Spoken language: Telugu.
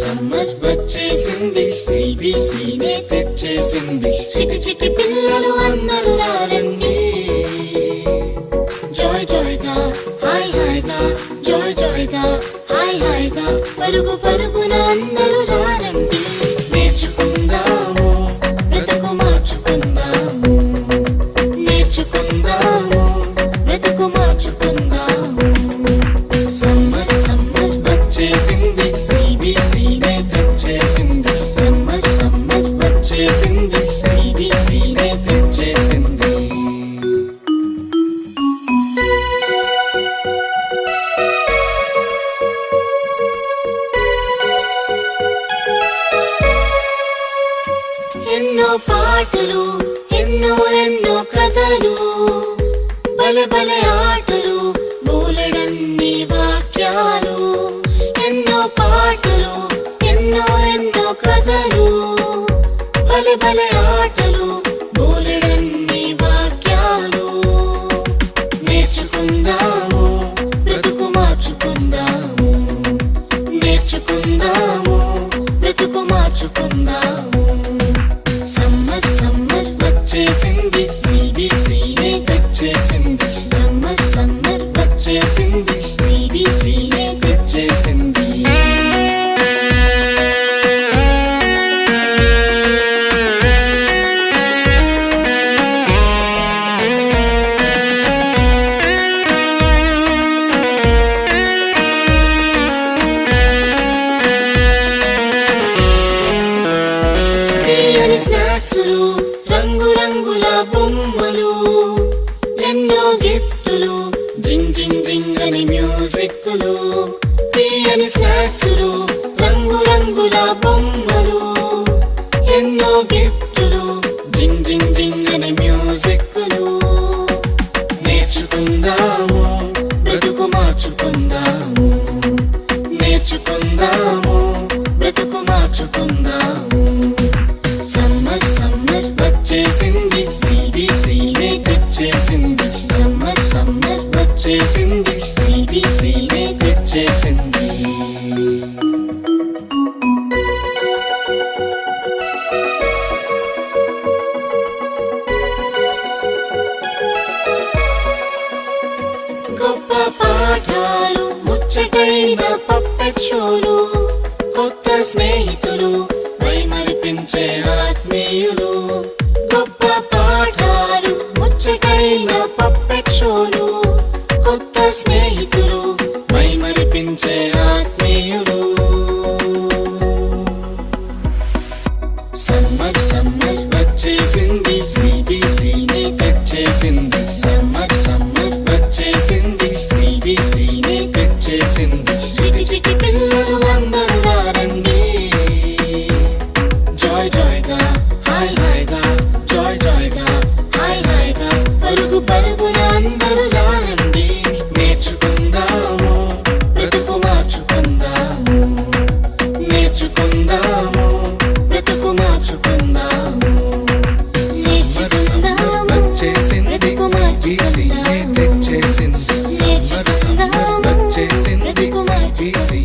సమ్మర్ వచ్చేసింది, సిబిసినే తెచ్చేసింది. చిటి చిటి పిల్లలు అందరూ రారండి, జాయ్ జాయ్ గా హాయ్ హాయ్ గా, జాయ్ జాయ్ గా హాయ్ హాయ్ గా, పరుగు పరుగున అందరూ రారండి. నేర్చుకుందాము, బ్రతుకు మార్చుకుందాము, నేర్చుకుందాము, బ్రతుకు మార్చుకుందాము. సమ్మర్ సమ్మర్ వచ్చేసింది, సిబిసినే తెచ్చేసింది. సమ్మర్ సమ్మర్ వచ్చేసింది, సిబిసినే తెచ్చేసింది. ఎన్నో పాటలు, ఎన్నో ఎన్నో కథలు, భలే భలే ఆటలు, బోలెడన్ని వాక్యాలు. ఎన్నో పాటలు, ఎన్నో ఎన్నో కథలు, భలే భలే ఆటలు, బోలెడన్ని వాక్యాలు. నేర్చుకుందాము, బ్రతుకు మార్చుకుందాము, నేర్చుకుందాము, బ్రతుకు మార్చుకుందాము. సమ్మర్ సమ్మర్ వచ్చేసింది, సిబిసినే తెచ్చేసింది. సమ్మర్ సమ్మర్ వచ్చేసింది, సిబిసినే తెచ్చేసింది. తీయని స్నాక్సులు, రంగు రంగుల బొమ్మలు, ఎన్నో గిఫ్టులు, జింగ్ జింగ్ జింగ్ అని మ్యూజిక్లు. తీయని స్నాక్సులు, రంగు రంగుల బొమ్మలు, ఎన్నో గిఫ్టులు, జింగ్ జింగ్ జింగ్ అని మ్యూజిక్లు. నేర్చుకుందాము, బ్రతుకు మార్చుకుందాము, నేర్చుకుందాము, బ్రతుకు మార్చుకుందాము. సమ్మర్ సమ్మర్ వచ్చేసింది, సిబిసినే తెచ్చేసింది. సమ్మర్ సమ్మర్ వచ్చేసింది, సిబిసినే తెచ్చేసింది. గొప్ప పాఠాలు, ముచ్చటైన పప్పెట్ షోలు, కొత్త స్నేహితులు, మైమరిపించే ఆత్మీయులు. గొప్ప పాఠాలు, ముచ్చటైన పప్పెట్ షోలు, కొత్త స్నేహితులు, మైమరిపించే ఆత్మీయులు. సమ్మర్ సమ్మర్ వచ్చేసింది, సిబిసినే తెచ్చేసింది. సమ్మర్ సమ్మర్ వచ్చేసింది, సిబిసినే తెచ్చేసింది. చిటి చిటి పిల్లలు అందరూ రారండి, జాయ్ జాయ్ గా హాయ్ హాయ్ గా, జాయ్ జాయ్ గా హాయ్ హాయ్ గా, పరుగు పరుగున అందరూ రారండి. నేర్చుకుందాము, బ్రతుకు మార్చుకుందాము, నేర్చుకుందాము, బ్రతుకు మార్చుకుందాము. నేర్చుకుందాము, బ్రతుకు మార్చుకుందాము, నేర్చుకుందాము, బ్రతుకు మార్చుకుందాము.